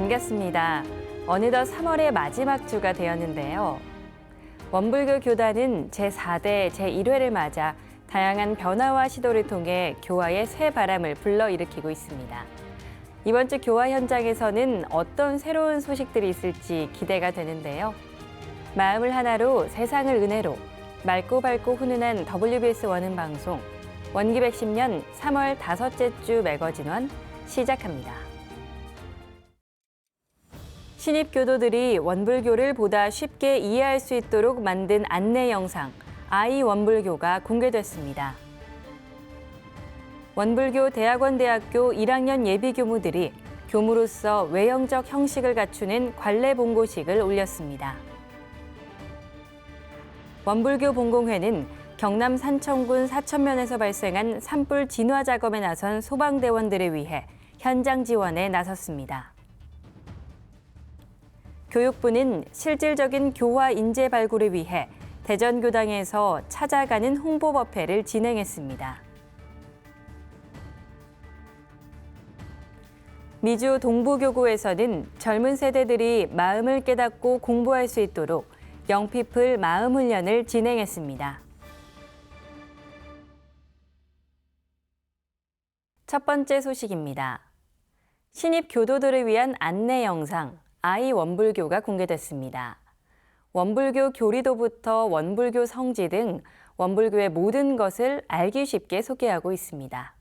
반갑습니다. 어느덧 3월의 마지막 주가 되었는데요. 원불교 교단은 제4대 제1회를 맞아 다양한 변화와 시도를 통해 교화의 새 바람을 불러일으키고 있습니다. 이번 주 교화 현장에서는 어떤 새로운 소식들이 있을지 기대가 되는데요. 마음을 하나로 세상을 은혜로 맑고 밝고 훈훈한 WBS 원음 방송 원기 110년 3월 5째 주 매거진원 시작합니다. 신입 교도들이 원불교를 보다 쉽게 이해할 수 있도록 만든 안내 영상 아이원불교가 공개됐습니다. 원불교 대학원대학교 1학년 예비교무들이 교무로서 외형적 형식을 갖추는 관례봉고식을 올렸습니다. 원불교 봉공회는 경남 산청군 사천면에서 발생한 산불 진화 작업에 나선 소방대원들을 위해 현장 지원에 나섰습니다. 교육부는 실질적인 교화 인재 발굴을 위해 대전교당에서 찾아가는 홍보법회를 진행했습니다. 미주 동부교구에서는 젊은 세대들이 마음을 깨닫고 공부할 수 있도록 영피플 마음훈련을 진행했습니다. 첫 번째 소식입니다. 신입 교도들을 위한 안내 영상 아이원불교가 공개됐습니다. 원불교 교리도부터 원불교 성지 등 원불교의 모든 것을 알기 쉽게 소개하고 있습니다.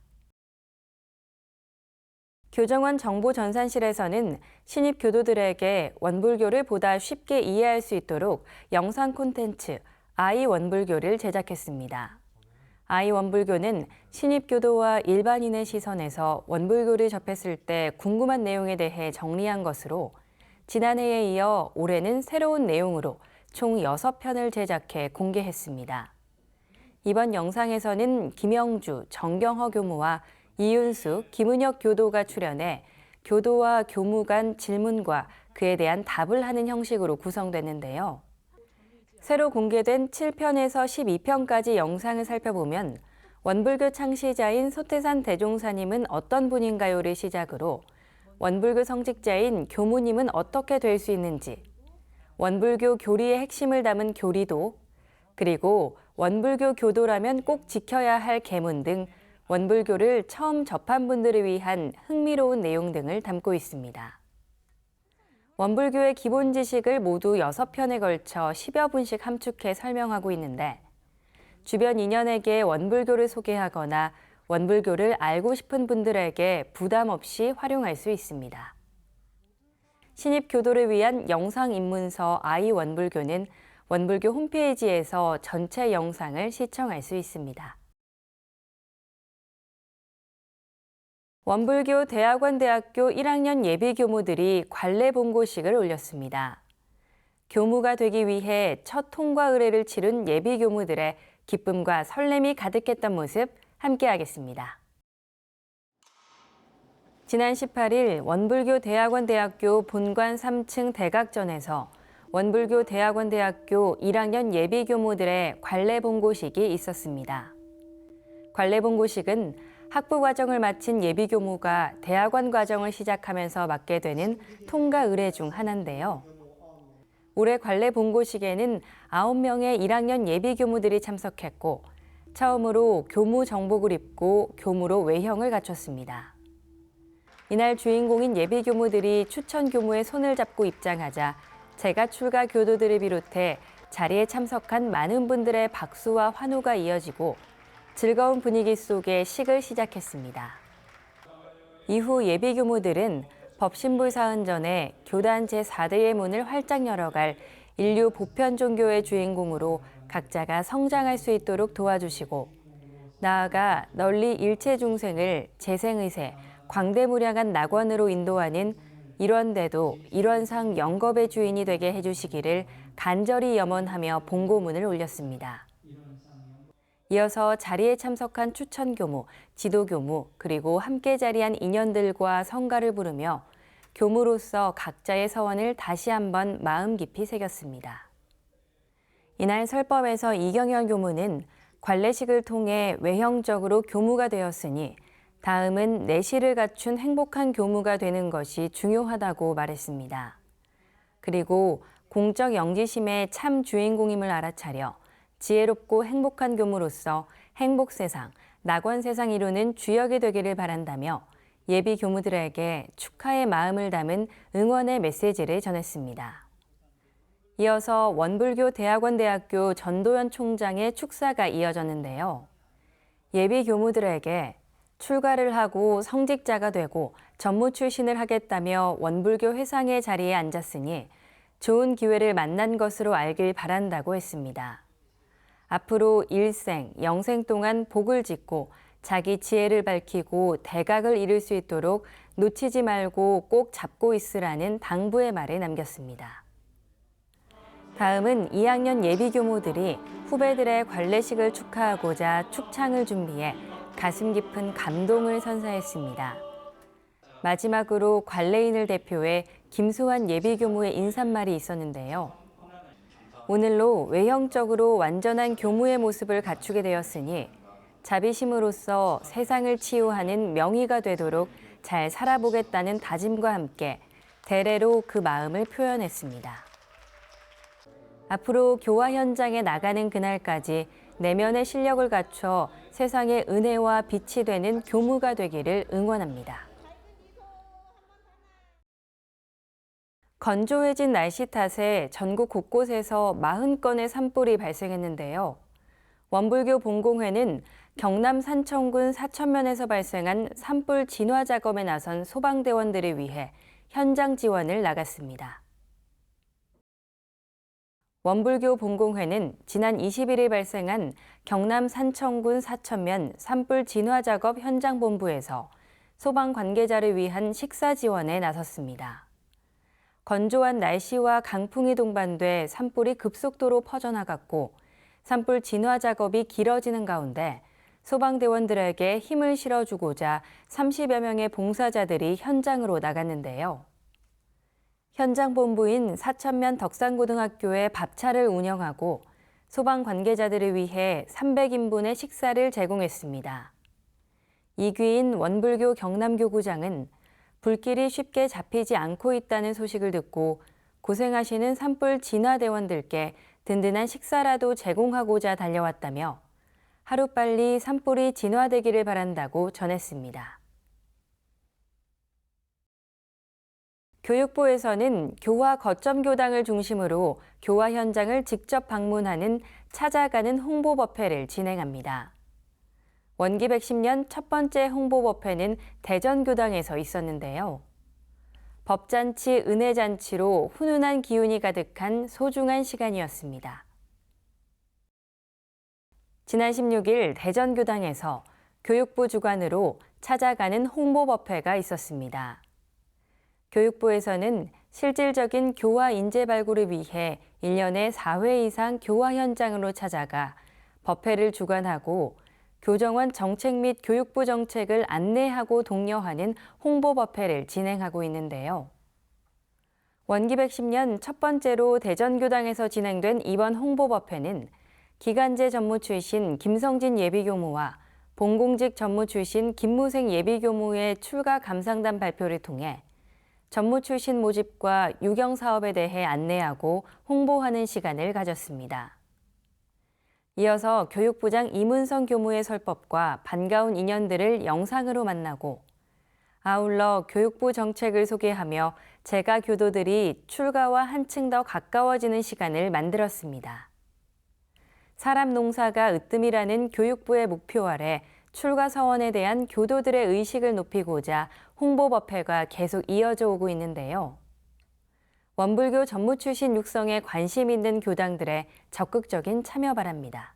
교정원 정보전산실에서는 신입 교도들에게 원불교를 보다 쉽게 이해할 수 있도록 영상 콘텐츠 아이원불교를 제작했습니다. 아이원불교는 신입 교도와 일반인의 시선에서 원불교를 접했을 때 궁금한 내용에 대해 정리한 것으로 지난해에 이어 올해는 새로운 내용으로 총 6편을 제작해 공개했습니다. 이번 영상에서는 김영주, 정경허 교무와 이윤수, 김은혁 교도가 출연해 교도와 교무 간 질문과 그에 대한 답을 하는 형식으로 구성됐는데요. 새로 공개된 7편에서 12편까지 영상을 살펴보면 원불교 창시자인 소태산 대종사님은 어떤 분인가요를 시작으로 원불교 성직자인 교무님은 어떻게 될 수 있는지, 원불교 교리의 핵심을 담은 교리도, 그리고 원불교 교도라면 꼭 지켜야 할 계문 등 원불교를 처음 접한 분들을 위한 흥미로운 내용 등을 담고 있습니다. 원불교의 기본 지식을 모두 6편에 걸쳐 10여 분씩 함축해 설명하고 있는데 주변 인연에게 원불교를 소개하거나 원불교를 알고 싶은 분들에게 부담 없이 활용할 수 있습니다. 신입 교도를 위한 영상 입문서 아이원불교는 원불교 홈페이지에서 전체 영상을 시청할 수 있습니다. 원불교 대학원대학교 1학년 예비교무들이 관례봉고식을 올렸습니다. 교무가 되기 위해 첫 통과 의례를 치른 예비교무들의 기쁨과 설렘이 가득했던 모습 함께하겠습니다. 지난 18일 원불교 대학원대학교 본관 3층 대각전에서 원불교 대학원대학교 1학년 예비교무들의 관례봉고식이 있었습니다. 관례봉고식은 학부 과정을 마친 예비교무가 대학원 과정을 시작하면서 맡게 되는 통과 의례 중 하나인데요. 올해 관례봉고식에는 9명의 1학년 예비교무들이 참석했고 처음으로 교무 정복을 입고 교무로 외형을 갖췄습니다. 이날 주인공인 예비교무들이 추천교무의 손을 잡고 입장하자 재가 출가 교도들을 비롯해 자리에 참석한 많은 분들의 박수와 환호가 이어지고 즐거운 분위기 속에 식을 시작했습니다. 이후 예비교무들은 법신불사흔 전에 교단 제4대의 문을 활짝 열어갈 인류 보편 종교의 주인공으로 각자가 성장할 수 있도록 도와주시고 나아가 널리 일체 중생을 재생의세, 광대무량한 낙원으로 인도하는 일원대도 일원상 영겁의 주인이 되게 해주시기를 간절히 염원하며 봉고문을 올렸습니다. 이어서 자리에 참석한 추천교무, 지도교무, 그리고 함께 자리한 인연들과 성가를 부르며 교무로서 각자의 서원을 다시 한번 마음 깊이 새겼습니다. 이날 설법에서 이경열 교무는 관례식을 통해 외형적으로 교무가 되었으니 다음은 내실을 갖춘 행복한 교무가 되는 것이 중요하다고 말했습니다. 그리고 공적 영지심의 참 주인공임을 알아차려 지혜롭고 행복한 교무로서 행복세상, 낙원세상 이루는 주역이 되기를 바란다며 예비 교무들에게 축하의 마음을 담은 응원의 메시지를 전했습니다. 이어서 원불교 대학원대학교 전도연 총장의 축사가 이어졌는데요. 예비 교무들에게 출가를 하고 성직자가 되고 전무 출신을 하겠다며 원불교 회상의 자리에 앉았으니 좋은 기회를 만난 것으로 알길 바란다고 했습니다. 앞으로 일생, 영생 동안 복을 짓고 자기 지혜를 밝히고 대각을 이룰 수 있도록 놓치지 말고 꼭 잡고 있으라는 당부의 말을 남겼습니다. 다음은 2학년 예비교무들이 후배들의 관례식을 축하하고자 축창을 준비해 가슴 깊은 감동을 선사했습니다. 마지막으로 관례인을 대표해 김수환 예비교무의 인사말이 있었는데요. 오늘로 외형적으로 완전한 교무의 모습을 갖추게 되었으니 자비심으로써 세상을 치유하는 명의가 되도록 잘 살아보겠다는 다짐과 함께 대례로 그 마음을 표현했습니다. 앞으로 교화 현장에 나가는 그날까지 내면의 실력을 갖춰 세상의 은혜와 빛이 되는 교무가 되기를 응원합니다. 건조해진 날씨 탓에 전국 곳곳에서 40건의 산불이 발생했는데요. 원불교 본공회는 경남 산청군 사천면에서 발생한 산불 진화 작업에 나선 소방대원들을 위해 현장 지원을 나갔습니다. 원불교 본공회는 지난 21일 발생한 경남 산청군 사천면 산불 진화 작업 현장 본부에서 소방 관계자를 위한 식사 지원에 나섰습니다. 건조한 날씨와 강풍이 동반돼 산불이 급속도로 퍼져나갔고 산불 진화 작업이 길어지는 가운데 소방대원들에게 힘을 실어주고자 30여 명의 봉사자들이 현장으로 나갔는데요. 현장 본부인 사천면 덕산고등학교에 밥차를 운영하고 소방 관계자들을 위해 300인분의 식사를 제공했습니다. 이귀인 원불교 경남교구장은 불길이 쉽게 잡히지 않고 있다는 소식을 듣고 고생하시는 산불 진화대원들께 든든한 식사라도 제공하고자 달려왔다며 하루빨리 산불이 진화되기를 바란다고 전했습니다. 교육부에서는 교화 거점 교당을 중심으로 교화 현장을 직접 방문하는 찾아가는 홍보법회를 진행합니다. 원기 110년 첫 번째 홍보법회는 대전교당에서 있었는데요. 법잔치, 은혜잔치로 훈훈한 기운이 가득한 소중한 시간이었습니다. 지난 16일 대전교당에서 교육부 주관으로 찾아가는 홍보법회가 있었습니다. 교육부에서는 실질적인 교화 인재 발굴을 위해 1년에 4회 이상 교화 현장으로 찾아가 법회를 주관하고 교정원 정책 및 교육부 정책을 안내하고 독려하는 홍보법회를 진행하고 있는데요. 원기 110년 첫 번째로 대전교당에서 진행된 이번 홍보법회는 기간제 전무 출신 김성진 예비교무와 본공직 전무 출신 김무생 예비교무의 출가 감상단 발표를 통해 전무 출신 모집과 유경 사업에 대해 안내하고 홍보하는 시간을 가졌습니다. 이어서 교육부장 이문성 교무의 설법과 반가운 인연들을 영상으로 만나고 아울러 교육부 정책을 소개하며 재가 교도들이 출가와 한층 더 가까워지는 시간을 만들었습니다. 사람 농사가 으뜸이라는 교육부의 목표 아래 출가 서원에 대한 교도들의 의식을 높이고자 홍보법회가 계속 이어져 오고 있는데요. 원불교 전무 출신 육성에 관심 있는 교당들의 적극적인 참여 바랍니다.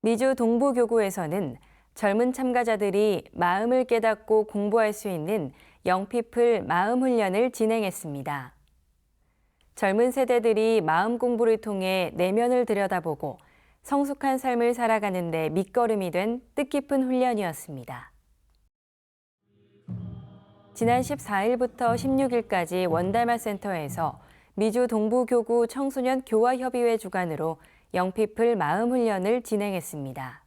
미주 동부교구에서는 젊은 참가자들이 마음을 깨닫고 공부할 수 있는 영피플 마음 훈련을 진행했습니다. 젊은 세대들이 마음 공부를 통해 내면을 들여다보고 성숙한 삶을 살아가는 데 밑거름이 된 뜻깊은 훈련이었습니다. 지난 14일부터 16일까지 원달마 센터에서 미주 동부교구 청소년 교화협의회 주관으로 영피플 마음 훈련을 진행했습니다.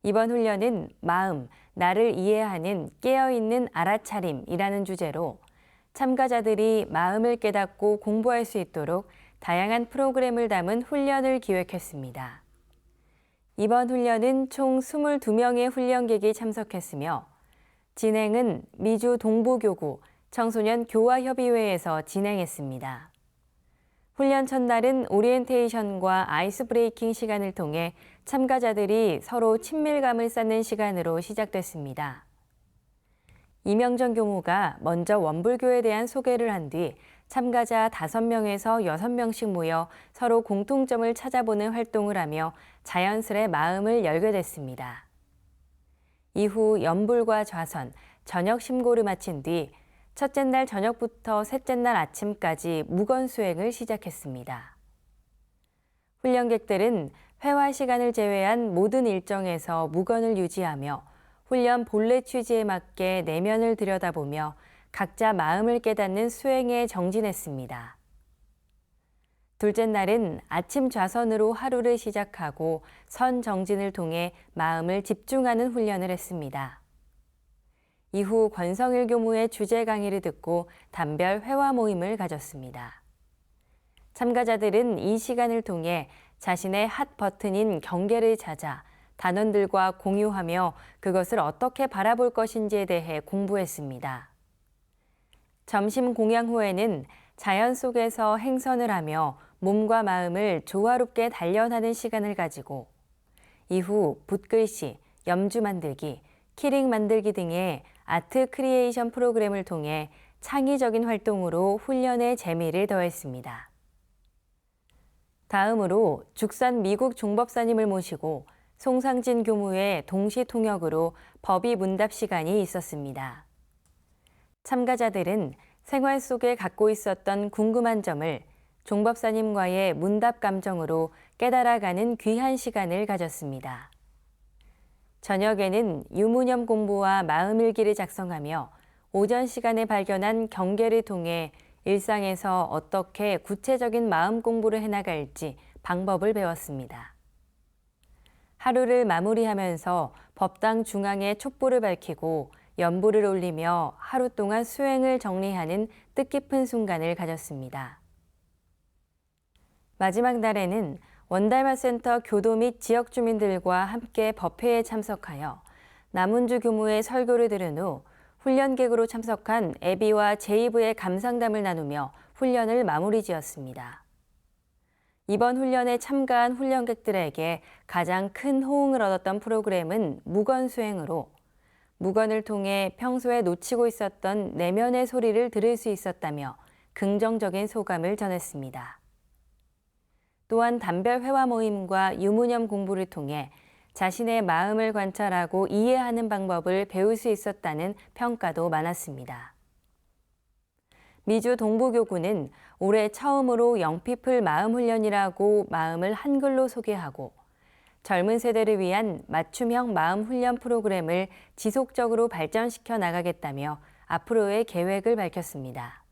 이번 훈련은 마음, 나를 이해하는 깨어있는 알아차림이라는 주제로 참가자들이 마음을 깨닫고 공부할 수 있도록 다양한 프로그램을 담은 훈련을 기획했습니다. 이번 훈련은 총 22명의 훈련객이 참석했으며 진행은 미주 동부교구 청소년 교화협의회에서 진행했습니다. 훈련 첫날은 오리엔테이션과 아이스 브레이킹 시간을 통해 참가자들이 서로 친밀감을 쌓는 시간으로 시작됐습니다. 이명정 교무가 먼저 원불교에 대한 소개를 한 뒤 참가자 5명에서 6명씩 모여 서로 공통점을 찾아보는 활동을 하며 자연스레 마음을 열게 됐습니다. 이후 연불과 좌선, 저녁 심고를 마친 뒤 첫째 날 저녁부터 셋째 날 아침까지 무건 수행을 시작했습니다. 훈련객들은 회화 시간을 제외한 모든 일정에서 무건을 유지하며 훈련 본래 취지에 맞게 내면을 들여다보며 각자 마음을 깨닫는 수행에 정진했습니다. 둘째 날은 아침 좌선으로 하루를 시작하고 선 정진을 통해 마음을 집중하는 훈련을 했습니다. 이후 권성일 교무의 주제 강의를 듣고 단별 회화 모임을 가졌습니다. 참가자들은 이 시간을 통해 자신의 핫 버튼인 경계를 찾아 단원들과 공유하며 그것을 어떻게 바라볼 것인지에 대해 공부했습니다. 점심 공양 후에는 자연 속에서 행선을 하며 몸과 마음을 조화롭게 단련하는 시간을 가지고 이후 붓글씨, 염주 만들기, 키링 만들기 등의 아트 크리에이션 프로그램을 통해 창의적인 활동으로 훈련의 재미를 더했습니다. 다음으로 죽산 미국 종법사님을 모시고 송상진 교무의 동시 통역으로 법의 문답 시간이 있었습니다. 참가자들은 생활 속에 갖고 있었던 궁금한 점을 종법사님과의 문답 감정으로 깨달아가는 귀한 시간을 가졌습니다. 저녁에는 유무념 공부와 마음일기를 작성하며 오전 시간에 발견한 경계를 통해 일상에서 어떻게 구체적인 마음 공부를 해나갈지 방법을 배웠습니다. 하루를 마무리하면서 법당 중앙에 촛불을 밝히고 연불을 올리며 하루 동안 수행을 정리하는 뜻깊은 순간을 가졌습니다. 마지막 날에는 원달마센터 교도 및 지역 주민들과 함께 법회에 참석하여 남은주 교무의 설교를 들은 후 훈련객으로 참석한 애비와 제이브의 감상담을 나누며 훈련을 마무리 지었습니다. 이번 훈련에 참가한 훈련객들에게 가장 큰 호응을 얻었던 프로그램은 무건 수행으로 무건을 통해 평소에 놓치고 있었던 내면의 소리를 들을 수 있었다며 긍정적인 소감을 전했습니다. 또한 단별 회화 모임과 유무념 공부를 통해 자신의 마음을 관찰하고 이해하는 방법을 배울 수 있었다는 평가도 많았습니다. 미주 동부교구는 올해 처음으로 영피플 마음훈련이라고 마음을 한글로 소개하고 젊은 세대를 위한 맞춤형 마음 훈련 프로그램을 지속적으로 발전시켜 나가겠다며 앞으로의 계획을 밝혔습니다.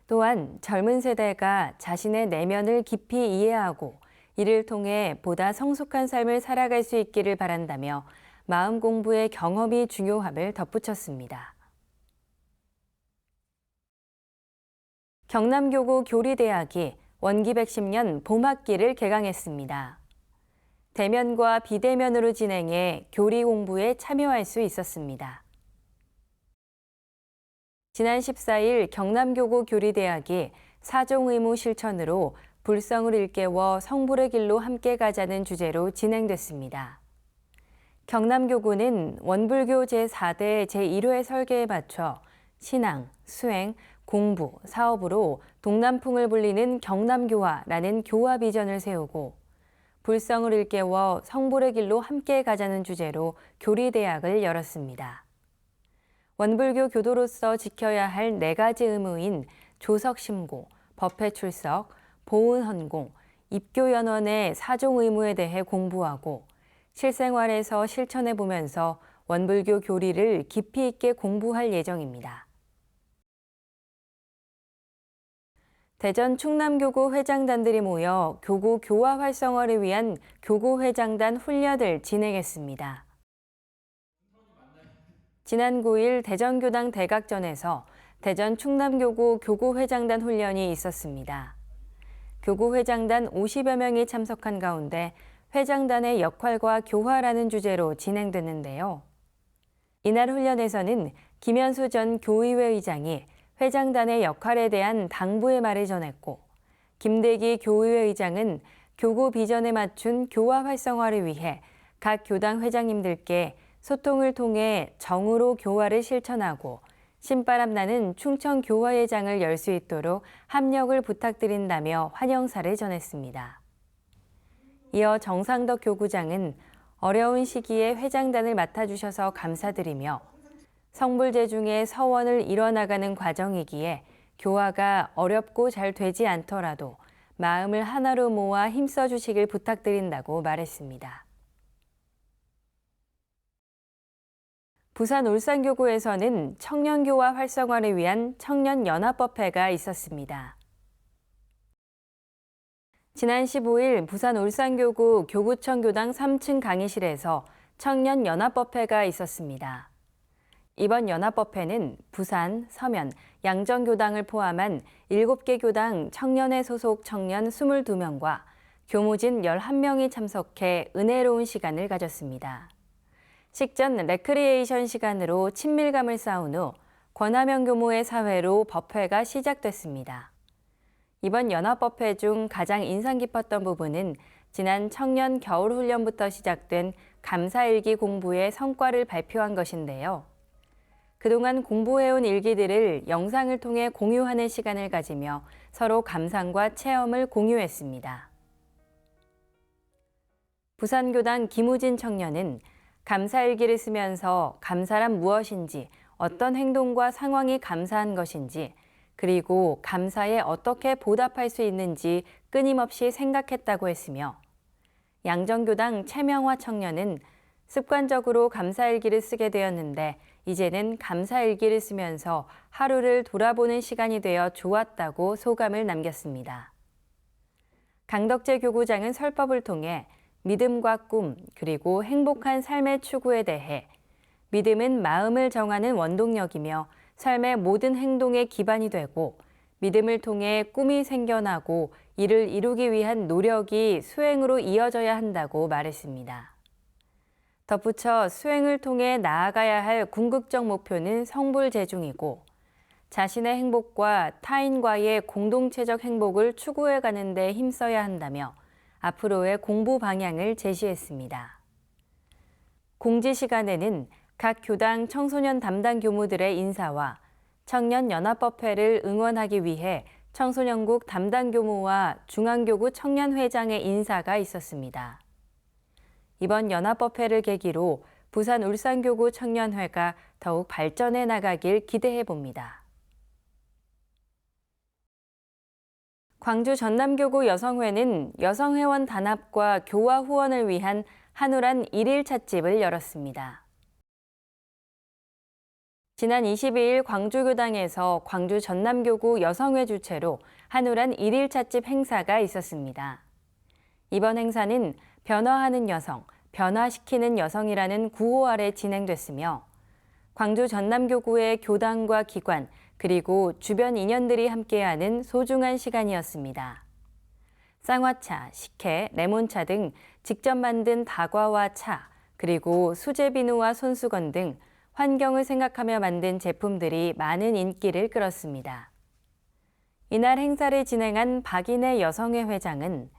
또한 젊은 세대가 자신의 내면을 깊이 이해하고 이를 통해 보다 성숙한 삶을 살아갈 수 있기를 바란다며 마음 공부의 경험이 중요함을 덧붙였습니다. 경남교구 교리대학이 원기 110년 봄학기를 개강했습니다. 대면과 비대면으로 진행해 교리 공부에 참여할 수 있었습니다. 지난 14일 경남교구 교리대학이 사종의무 실천으로 불성을 일깨워 성불의 길로 함께 가자는 주제로 진행됐습니다. 경남교구는 원불교 제4대 제1회 설계에 맞춰 신앙, 수행, 공부, 사업으로 동남풍을 불리는 경남교화라는 교화 비전을 세우고 불성을 일깨워 성불의 길로 함께 가자는 주제로 교리대학을 열었습니다. 원불교 교도로서 지켜야 할 4가지 의무인 조석심고, 법회 출석, 보훈헌공, 입교연원의 사종 의무에 대해 공부하고 실생활에서 실천해 보면서 원불교 교리를 깊이 있게 공부할 예정입니다. 대전 충남교구 회장단들이 모여 교구 교화 활성화를 위한 교구회장단 훈련을 진행했습니다. 지난 9일 대전교당 대각전에서 대전 충남교구 교구회장단 훈련이 있었습니다. 교구회장단 50여 명이 참석한 가운데 회장단의 역할과 교화라는 주제로 진행됐는데요. 이날 훈련에서는 김현수 전 교의회 의장이 회장단의 역할에 대한 당부의 말을 전했고, 김대기 교의회 의장은 교구 비전에 맞춘 교화 활성화를 위해 각 교당 회장님들께 소통을 통해 정으로 교화를 실천하고 신바람 나는 충청 교화회장을 열 수 있도록 합력을 부탁드린다며 환영사를 전했습니다. 이어 정상덕 교구장은 어려운 시기에 회장단을 맡아주셔서 감사드리며 성불제 중에 서원을 이뤄나가는 과정이기에 교화가 어렵고 잘 되지 않더라도 마음을 하나로 모아 힘써 주시길 부탁드린다고 말했습니다. 부산 울산교구에서는 청년교화 활성화를 위한 청년연합법회가 있었습니다. 지난 15일 부산 울산교구 교구청 교당 3층 강의실에서 청년연합법회가 있었습니다. 이번 연합법회는 부산, 서면, 양정교당을 포함한 7개 교당 청년회 소속 청년 22명과 교무진 11명이 참석해 은혜로운 시간을 가졌습니다. 식전 레크리에이션 시간으로 친밀감을 쌓은 후 권하명 교무의 사회로 법회가 시작됐습니다. 이번 연합법회 중 가장 인상 깊었던 부분은 지난 청년 겨울훈련부터 시작된 감사일기 공부의 성과를 발표한 것인데요. 그동안 공부해온 일기들을 영상을 통해 공유하는 시간을 가지며 서로 감상과 체험을 공유했습니다. 부산교당 김우진 청년은 감사일기를 쓰면서 감사란 무엇인지, 어떤 행동과 상황이 감사한 것인지, 그리고 감사에 어떻게 보답할 수 있는지 끊임없이 생각했다고 했으며, 양정교당 최명화 청년은 습관적으로 감사일기를 쓰게 되었는데 이제는 감사일기를 쓰면서 하루를 돌아보는 시간이 되어 좋았다고 소감을 남겼습니다. 강덕재 교구장은 설법을 통해 믿음과 꿈, 그리고 행복한 삶의 추구에 대해 믿음은 마음을 정하는 원동력이며 삶의 모든 행동의 기반이 되고 믿음을 통해 꿈이 생겨나고 이를 이루기 위한 노력이 수행으로 이어져야 한다고 말했습니다. 덧붙여 수행을 통해 나아가야 할 궁극적 목표는 성불재중이고 자신의 행복과 타인과의 공동체적 행복을 추구해 가는 데 힘써야 한다며 앞으로의 공부 방향을 제시했습니다. 공지 시간에는 각 교당 청소년 담당 교무들의 인사와 청년연합법회를 응원하기 위해 청소년국 담당 교무와 중앙교구 청년회장의 인사가 있었습니다. 이번 연합법회를 계기로 부산 울산교구 청년회가 더욱 발전해 나가길 기대해 봅니다. 광주 전남교구 여성회는 여성회원 단합과 교화 후원을 위한 한우란 1일 찻집을 열었습니다. 지난 22일 광주교당에서 광주 전남교구 여성회 주최로 한우란 1일 찻집 행사가 있었습니다. 이번 행사는 변화하는 여성, 변화시키는 여성이라는 구호 아래 진행됐으며 광주 전남교구의 교당과 기관 그리고 주변 인연들이 함께하는 소중한 시간이었습니다. 쌍화차, 식혜, 레몬차 등 직접 만든 다과와 차, 그리고 수제 비누와 손수건 등 환경을 생각하며 만든 제품들이 많은 인기를 끌었습니다. 이날 행사를 진행한 박인혜 여성회 회장은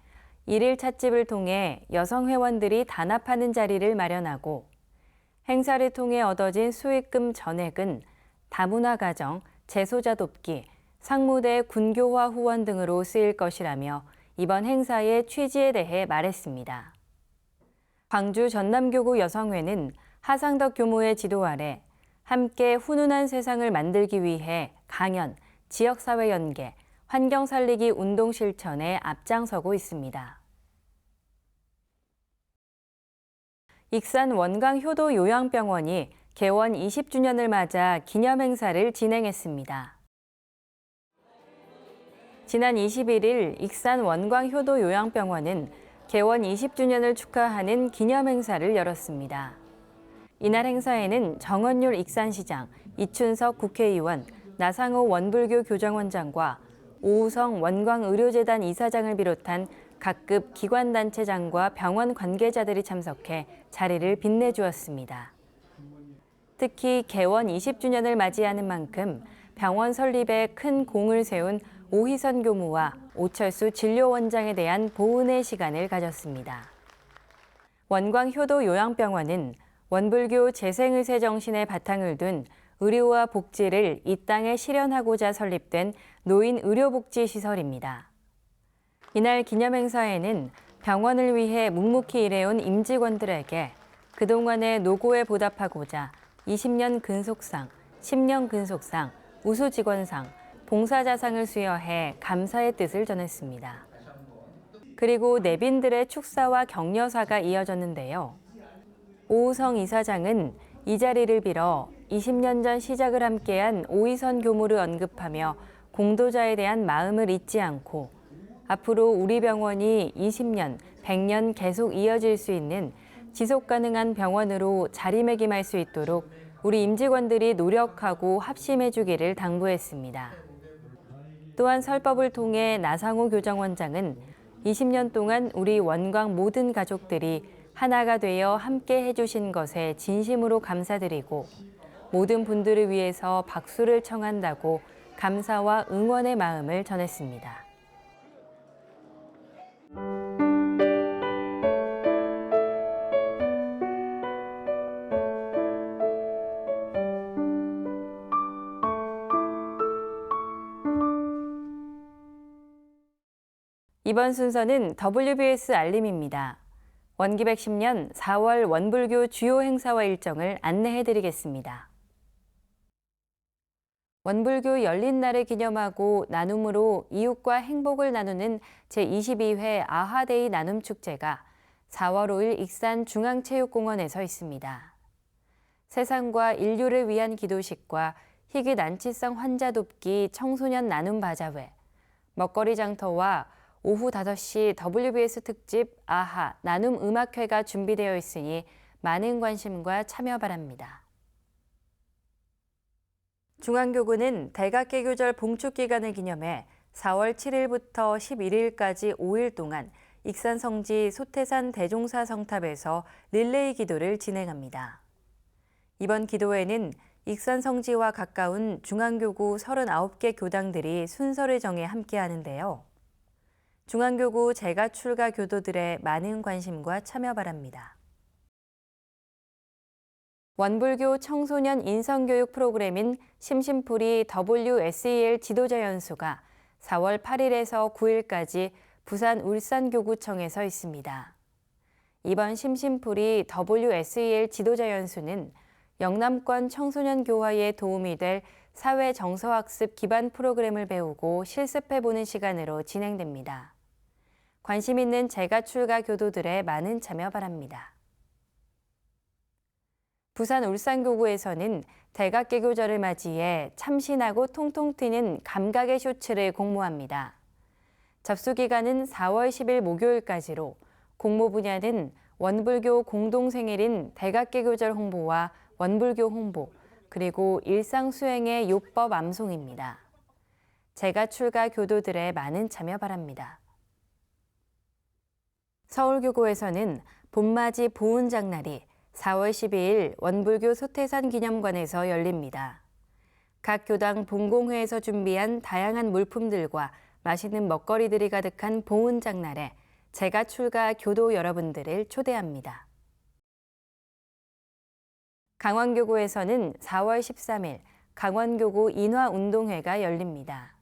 1일 찻집을 통해 여성 회원들이 단합하는 자리를 마련하고 행사를 통해 얻어진 수익금 전액은 다문화 가정, 재소자 돕기, 상무대 군교화 후원 등으로 쓰일 것이라며 이번 행사의 취지에 대해 말했습니다. 광주 전남교구 여성회는 하상덕 교무의 지도 아래 함께 훈훈한 세상을 만들기 위해 강연, 지역사회 연계, 환경 살리기 운동 실천에 앞장서고 있습니다. 익산 원광 효도 요양병원이 개원 20주년을 맞아 기념 행사를 진행했습니다. 지난 21일 익산 원광효도요양병원은 개원 20주년을 축하하는 기념행사를 열었습니다. 이날 행사에는 정원율 익산시장, 이춘석 국회의원, 나상호 원불교 교정원장과 오우성 원광의료재단 이사장을 비롯한 각급 기관단체장과 병원 관계자들이 참석해 자리를 빛내주었습니다. 특히 개원 20주년을 맞이하는 만큼 병원 설립에 큰 공을 세운 오희선 교무와 오철수 진료원장에 대한 보은의 시간을 가졌습니다. 원광효도요양병원은 원불교 재생의세 정신에 바탕을 둔 의료와 복지를 이 땅에 실현하고자 설립된 노인 의료복지시설입니다. 이날 기념행사에는 병원을 위해 묵묵히 일해온 임직원들에게 그동안의 노고에 보답하고자 20년 근속상, 10년 근속상, 우수직원상, 봉사자상을 수여해 감사의 뜻을 전했습니다. 그리고 내빈들의 축사와 격려사가 이어졌는데요. 오우성 이사장은 이 자리를 빌어 20년 전 시작을 함께한 오희선 교무를 언급하며 공도자에 대한 마음을 잊지 않고 앞으로 우리 병원이 20년, 100년 계속 이어질 수 있는 지속 가능한 병원으로 자리매김할 수 있도록 우리 임직원들이 노력하고 합심해 주기를 당부했습니다. 또한 설법을 통해 나상호 교정원장은 20년 동안 우리 원광 모든 가족들이 하나가 되어 함께 해주신 것에 진심으로 감사드리고 모든 분들을 위해서 박수를 청한다고 감사와 응원의 마음을 전했습니다. 이번 순서는 WBS 알림입니다. 원기백 10년 4월 원불교 주요 행사와 일정을 안내해드리겠습니다. 원불교 열린 날을 기념하고 나눔으로 이웃과 행복을 나누는 제22회 아하데이 나눔축제가 4월 5일 익산 중앙체육공원에서 있습니다. 세상과 인류를 위한 기도식과 희귀 난치성 환자 돕기 청소년 나눔 바자회, 먹거리 장터와 오후 5시 WBS 특집 아하 나눔 음악회가 준비되어 있으니 많은 관심과 참여 바랍니다. 중앙교구는 대각개교절 봉축기간을 기념해 4월 7일부터 11일까지 5일 동안 익산 성지 소태산 대종사 성탑에서 릴레이 기도를 진행합니다. 이번 기도회는 익산 성지와 가까운 중앙교구 39개 교당들이 순서를 정해 함께하는데요. 중앙교구 재가 출가 교도들의 많은 관심과 참여 바랍니다. 원불교 청소년 인성교육 프로그램인 심심풀이 WSEL 지도자 연수가 4월 8일에서 9일까지 부산 울산교구청에서 있습니다. 이번 심심풀이 WSEL 지도자 연수는 영남권 청소년 교화에 도움이 될 사회 정서학습 기반 프로그램을 배우고 실습해보는 시간으로 진행됩니다. 관심 있는 재가 출가 교도들의 많은 참여 바랍니다. 부산 울산교구에서는 대각개교절을 맞이해 참신하고 통통 튀는 감각의 쇼츠를 공모합니다. 접수 기간은 4월 10일 목요일까지로 공모 분야는 원불교 공동생일인 대각개교절 홍보와 원불교 홍보, 그리고 일상 수행의 요법 암송입니다. 재가 출가 교도들의 많은 참여 바랍니다. 서울교구에서는 봄맞이 보은장날이 4월 12일 원불교 소태산 기념관에서 열립니다. 각 교당 본공회에서 준비한 다양한 물품들과 맛있는 먹거리들이 가득한 보은장날에 재가 출가 교도 여러분들을 초대합니다. 강원교구에서는 4월 13일 강원교구 인화운동회가 열립니다.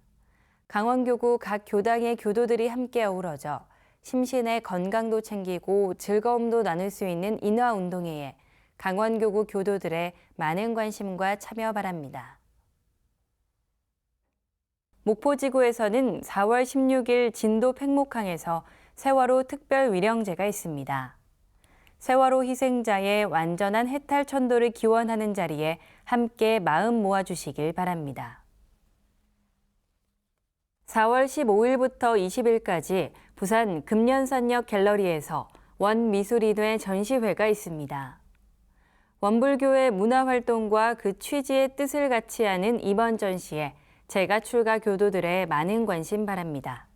강원교구 각 교당의 교도들이 함께 어우러져 심신의 건강도 챙기고 즐거움도 나눌 수 있는 인화운동회에 강원교구 교도들의 많은 관심과 참여 바랍니다. 목포지구에서는 4월 16일 진도 팽목항에서 세월호 특별 위령제가 있습니다. 세월호 희생자의 완전한 해탈 천도를 기원하는 자리에 함께 마음 모아주시길 바랍니다. 4월 15일부터 20일까지 부산 금년산역 갤러리에서 원미술인회 전시회가 있습니다. 원불교의 문화활동과 그 취지의 뜻을 같이 하는 이번 전시에 재가 출가 교도들의 많은 관심 바랍니다.